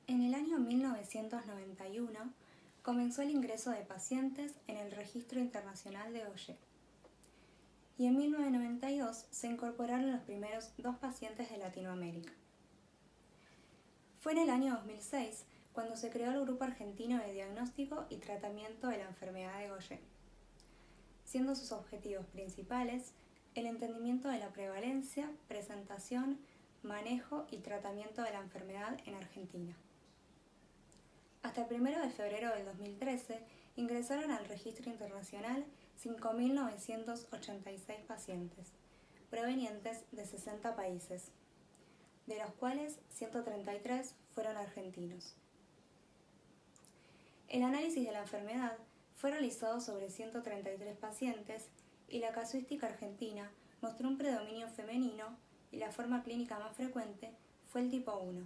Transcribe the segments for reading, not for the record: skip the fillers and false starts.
En el año 1991 comenzó el ingreso de pacientes en el Registro Internacional de Gaucher y en 1992 se incorporaron los primeros 2 pacientes de Latinoamérica. Fue en el año 2006 cuando se creó el Grupo Argentino de Diagnóstico y Tratamiento de la Enfermedad de Gaucher, siendo sus objetivos principales el entendimiento de la prevalencia, presentación, manejo y tratamiento de la enfermedad en Argentina. Hasta el 1 de febrero del 2013 ingresaron al registro internacional 5.986 pacientes, provenientes de 60 países, de los cuales 133 fueron argentinos. El análisis de la enfermedad fue realizado sobre 133 pacientes y la casuística argentina mostró un predominio femenino y la forma clínica más frecuente fue el tipo 1.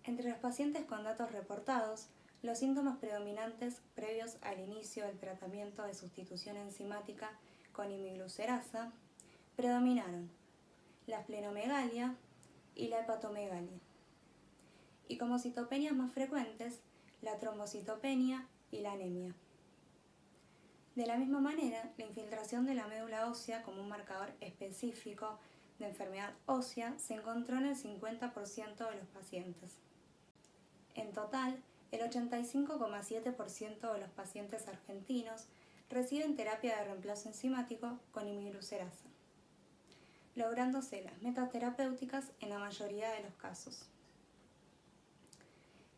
Entre los pacientes con datos reportados, los síntomas predominantes previos al inicio del tratamiento de sustitución enzimática con imiglucerasa predominaron la esplenomegalia y la hepatomegalia, y como citopenias más frecuentes, la trombocitopenia y la anemia. De la misma manera, la infiltración de la médula ósea como un marcador específico de enfermedad ósea se encontró en el 50% de los pacientes. En total, el 85,7% de los pacientes argentinos reciben terapia de reemplazo enzimático con imiglucerasa, lográndose las metas terapéuticas en la mayoría de los casos,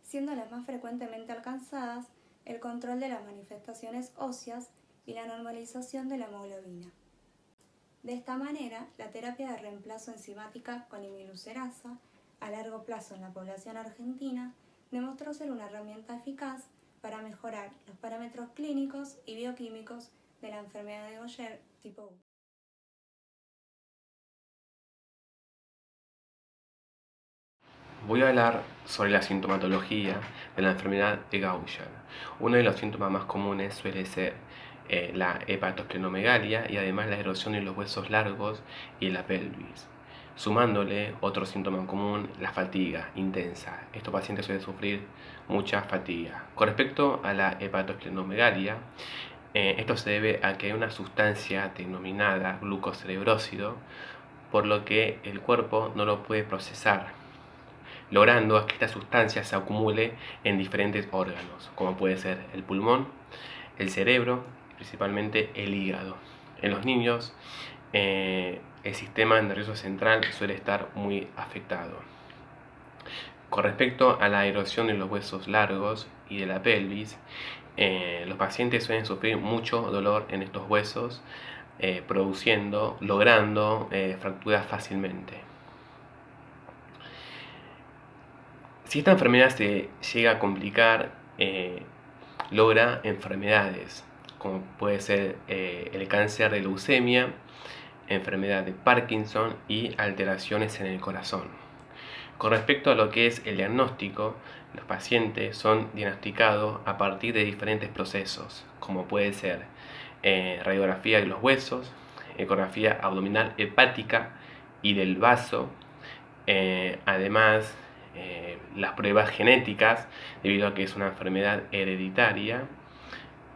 siendo las más frecuentemente alcanzadas el control de las manifestaciones óseas y la normalización de la hemoglobina. De esta manera, la terapia de reemplazo enzimática con imiglucerasa a largo plazo en la población argentina demostró ser una herramienta eficaz para mejorar los parámetros clínicos y bioquímicos de la enfermedad de Gaucher tipo 1. Voy a hablar sobre la sintomatología de la enfermedad de Gaucher. Uno de los síntomas más comunes suele ser la hepatosplenomegalia y además la erosión de los huesos largos y la pelvis. Sumándole otro síntoma común, la fatiga intensa. Estos pacientes suelen sufrir mucha fatiga. Con respecto a la hepatosplenomegalia, esto se debe a que hay una sustancia denominada glucocerebrósido, por lo que el cuerpo no lo puede procesar, logrando que esta sustancia se acumule en diferentes órganos, como puede ser el pulmón, el cerebro, principalmente el hígado. En los niños, el sistema nervioso central suele estar muy afectado. Con respecto a la erosión de los huesos largos y de la pelvis, los pacientes suelen sufrir mucho dolor en estos huesos, logrando fracturas fácilmente. Si esta enfermedad se llega a complicar, logra enfermedades como puede ser el cáncer de leucemia, enfermedad de Parkinson y alteraciones en el corazón. Con respecto a lo que es el diagnóstico, los pacientes son diagnosticados a partir de diferentes procesos, como puede ser radiografía de los huesos, ecografía abdominal hepática y del vaso, además las pruebas genéticas, debido a que es una enfermedad hereditaria,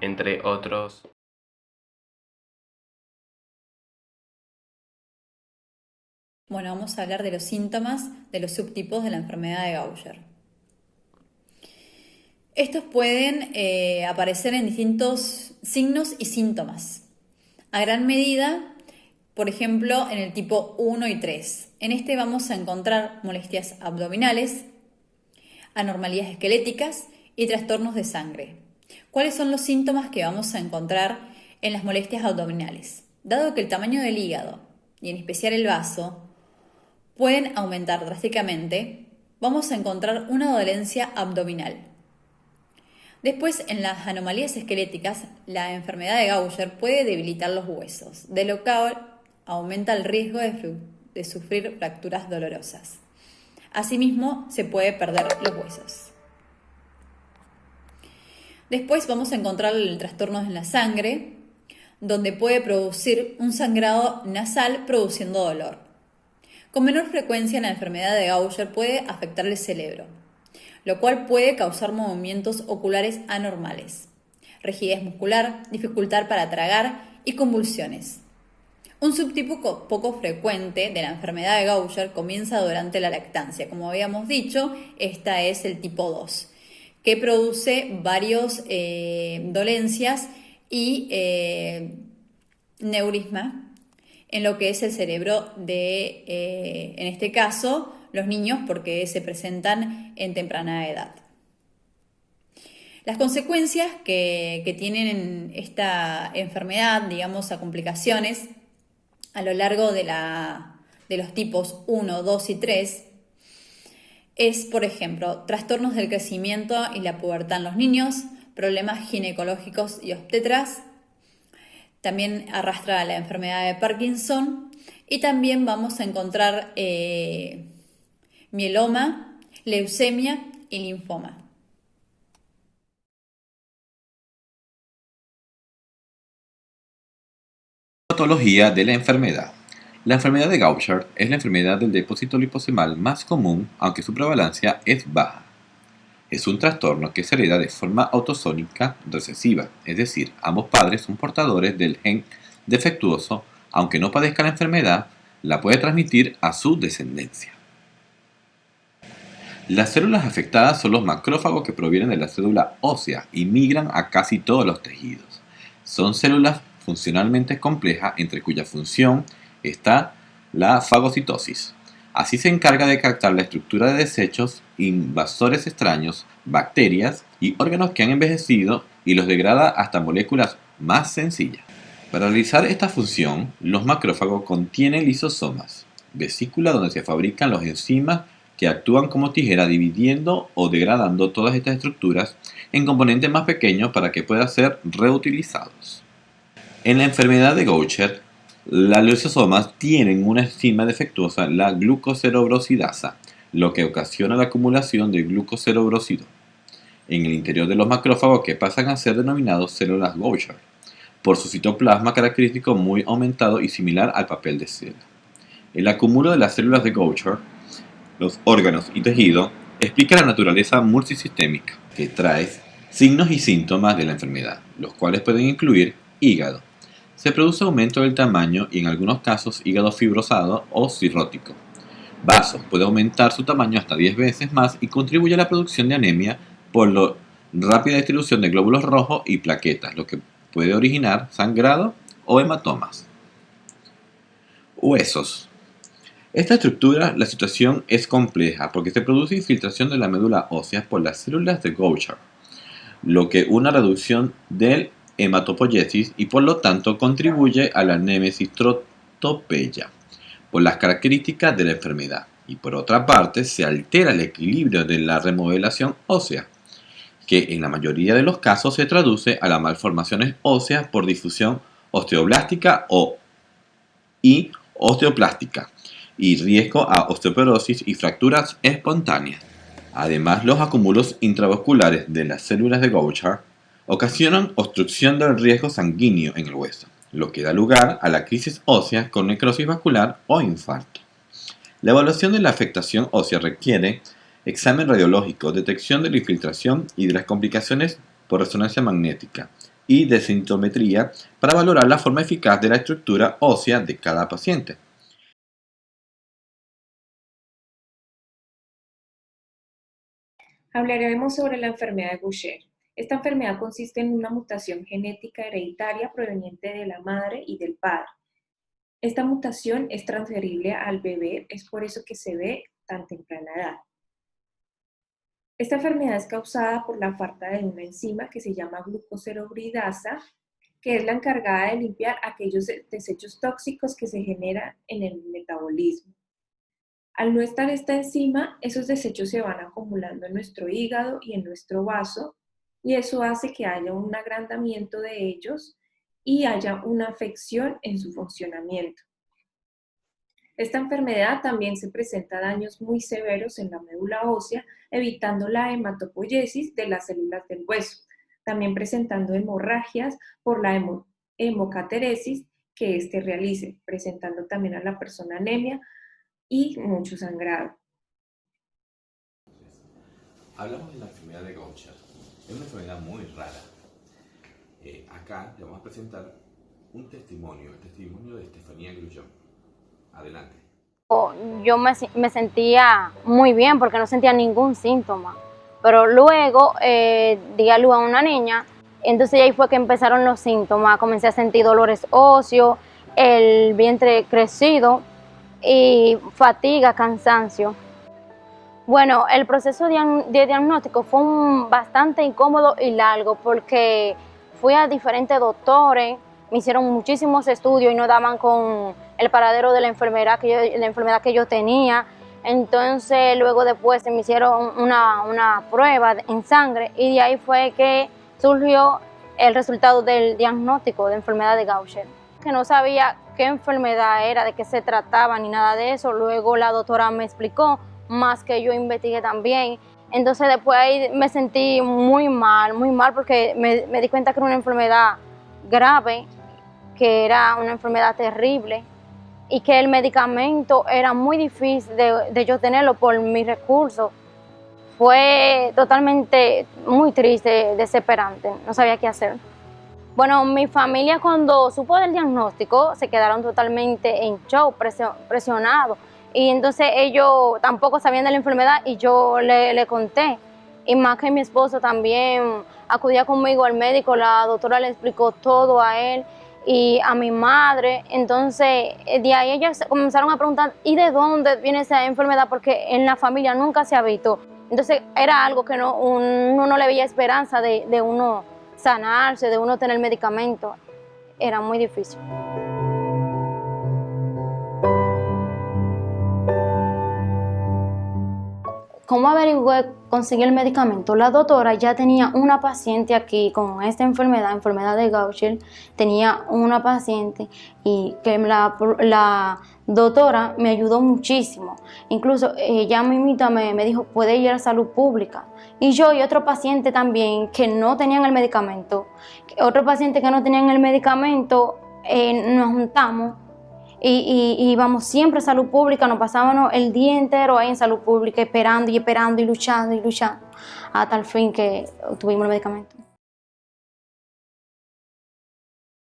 entre otros. Bueno, vamos a hablar de los síntomas de los subtipos de la enfermedad de Gaucher. Estos pueden aparecer en distintos signos y síntomas. A gran medida, por ejemplo, en el tipo 1 y 3. En este vamos a encontrar molestias abdominales, anormalidades esqueléticas y trastornos de sangre. ¿Cuáles son los síntomas que vamos a encontrar en las molestias abdominales? Dado que el tamaño del hígado, y en especial el vaso, pueden aumentar drásticamente, vamos a encontrar una dolencia abdominal. Después, en las anomalías esqueléticas, la enfermedad de Gaucher puede debilitar los huesos, de lo cual aumenta el riesgo de sufrir fracturas dolorosas. Asimismo, se puede perder los huesos. Después vamos a encontrar trastornos en la sangre, donde puede producir un sangrado nasal produciendo dolor. Con menor frecuencia, la enfermedad de Gaucher puede afectar el cerebro, lo cual puede causar movimientos oculares anormales, rigidez muscular, dificultad para tragar y convulsiones. Un subtipo poco frecuente de la enfermedad de Gaucher comienza durante la lactancia. Como habíamos dicho, esta es el tipo 2, que produce varias dolencias y neurisma en lo que es el cerebro de, en este caso, los niños, porque se presentan en temprana edad. Las consecuencias que tienen esta enfermedad, digamos, a complicaciones a lo largo de los tipos 1, 2 y 3, es, por ejemplo, trastornos del crecimiento y la pubertad en los niños, problemas ginecológicos y obstetras, también arrastra la enfermedad de Parkinson y también vamos a encontrar mieloma, leucemia y linfoma. Patología de la enfermedad. La enfermedad de Gaucher es la enfermedad del depósito liposomal más común, aunque su prevalencia es baja. Es un trastorno que se hereda de forma autosómica recesiva, es decir, ambos padres son portadores del gen defectuoso, aunque no padezca la enfermedad, la puede transmitir a su descendencia. Las células afectadas son los macrófagos que provienen de la célula ósea y migran a casi todos los tejidos. Son células funcionalmente complejas entre cuya función está la fagocitosis. Así se encarga de captar la estructura de desechos, invasores extraños, bacterias y órganos que han envejecido y los degrada hasta moléculas más sencillas. Para realizar esta función, los macrófagos contienen lisosomas, vesícula donde se fabrican los enzimas que actúan como tijera dividiendo o degradando todas estas estructuras en componentes más pequeños para que puedan ser reutilizados. En la enfermedad de Gaucher, las lisosomas tienen una enzima defectuosa, la glucocerebrosidasa, lo que ocasiona la acumulación de glucocerebrósido en el interior de los macrófagos que pasan a ser denominados células Gaucher, por su citoplasma característico muy aumentado y similar al papel de seda. El acúmulo de las células de Gaucher, los órganos y tejido, explica la naturaleza multisistémica que trae signos y síntomas de la enfermedad, los cuales pueden incluir hígado. Se produce aumento del tamaño y en algunos casos hígado fibrosado o cirrótico. Vasos, puede aumentar su tamaño hasta 10 veces más y contribuye a la producción de anemia por la rápida distribución de glóbulos rojos y plaquetas, lo que puede originar sangrado o hematomas. Huesos. Esta estructura, la situación es compleja porque se produce infiltración de la médula ósea por las células de Gaucher, lo que una reducción del hematopoiesis y por lo tanto contribuye a la némesis trotopeya por las características de la enfermedad. Y por otra parte, se altera el equilibrio de la remodelación ósea, que en la mayoría de los casos se traduce a las malformaciones óseas por difusión osteoblástica y osteoplástica y riesgo a osteoporosis y fracturas espontáneas. Además, los acúmulos intravasculares de las células de Gaucher ocasionan obstrucción del riesgo sanguíneo en el hueso, lo que da lugar a la crisis ósea con necrosis vascular o infarto. La evaluación de la afectación ósea requiere examen radiológico, detección de la infiltración y de las complicaciones por resonancia magnética y de sintometría para valorar la forma eficaz de la estructura ósea de cada paciente. Hablaremos sobre la enfermedad de Gaucher. Esta enfermedad consiste en una mutación genética hereditaria proveniente de la madre y del padre. Esta mutación es transferible al bebé, es por eso que se ve tan temprana edad. Esta enfermedad es causada por la falta de una enzima que se llama glucocerebrosidasa, que es la encargada de limpiar aquellos desechos tóxicos que se generan en el metabolismo. Al no estar esta enzima, esos desechos se van acumulando en nuestro hígado y en nuestro vaso, y eso hace que haya un agrandamiento de ellos y haya una afección en su funcionamiento. Esta enfermedad también se presenta daños muy severos en la médula ósea, evitando la hematopoiesis de las células del hueso, también presentando hemorragias por la hemocateresis que éste realice, presentando también a la persona anemia, y mucho sangrado. Hablamos de la enfermedad de Gaucher. Es una enfermedad muy rara. Acá le vamos a presentar un testimonio, el testimonio de Estefanía Grullón. Adelante. Yo me sentía muy bien porque no sentía ningún síntoma, pero luego di a luz a una niña, entonces ahí fue que empezaron los síntomas. Comencé a sentir dolores óseos, el vientre crecido y fatiga, cansancio. Bueno, el proceso de diagnóstico fue bastante incómodo y largo porque fui a diferentes doctores, me hicieron muchísimos estudios y no daban con el paradero de la enfermedad que yo tenía. Entonces luego después se me hicieron una prueba en sangre y de ahí fue que surgió el resultado del diagnóstico de enfermedad de Gaucher. Que no sabía qué enfermedad era, de qué se trataba ni nada de eso. Luego la doctora me explicó, más que yo investigué también. Entonces después ahí me sentí muy mal porque me di cuenta que era una enfermedad grave, que era una enfermedad terrible y que el medicamento era muy difícil de yo tenerlo por mis recursos. Fue totalmente muy triste, desesperante, no sabía qué hacer. Bueno, mi familia cuando supo del diagnóstico se quedaron totalmente en shock, presionados. Y entonces ellos tampoco sabían de la enfermedad y yo le conté. Y más que mi esposo también acudía conmigo al médico, la doctora le explicó todo a él y a mi madre. Entonces de ahí ellos comenzaron a preguntar ¿y de dónde viene esa enfermedad? Porque en la familia nunca se ha visto. Entonces era algo que uno no le veía esperanza de uno sanarse, de uno tener medicamento. Era muy difícil. ¿Cómo averigué conseguir el medicamento? La doctora ya tenía una paciente aquí con esta enfermedad de Gaucher, tenía una paciente y que la doctora me ayudó muchísimo. Incluso ella misma me dijo, puede ir a salud pública. Y yo y otro paciente también que no tenían el medicamento, nos juntamos y íbamos siempre a salud pública, nos pasábamos el día entero ahí en salud pública esperando y luchando hasta el fin que tuvimos el medicamento.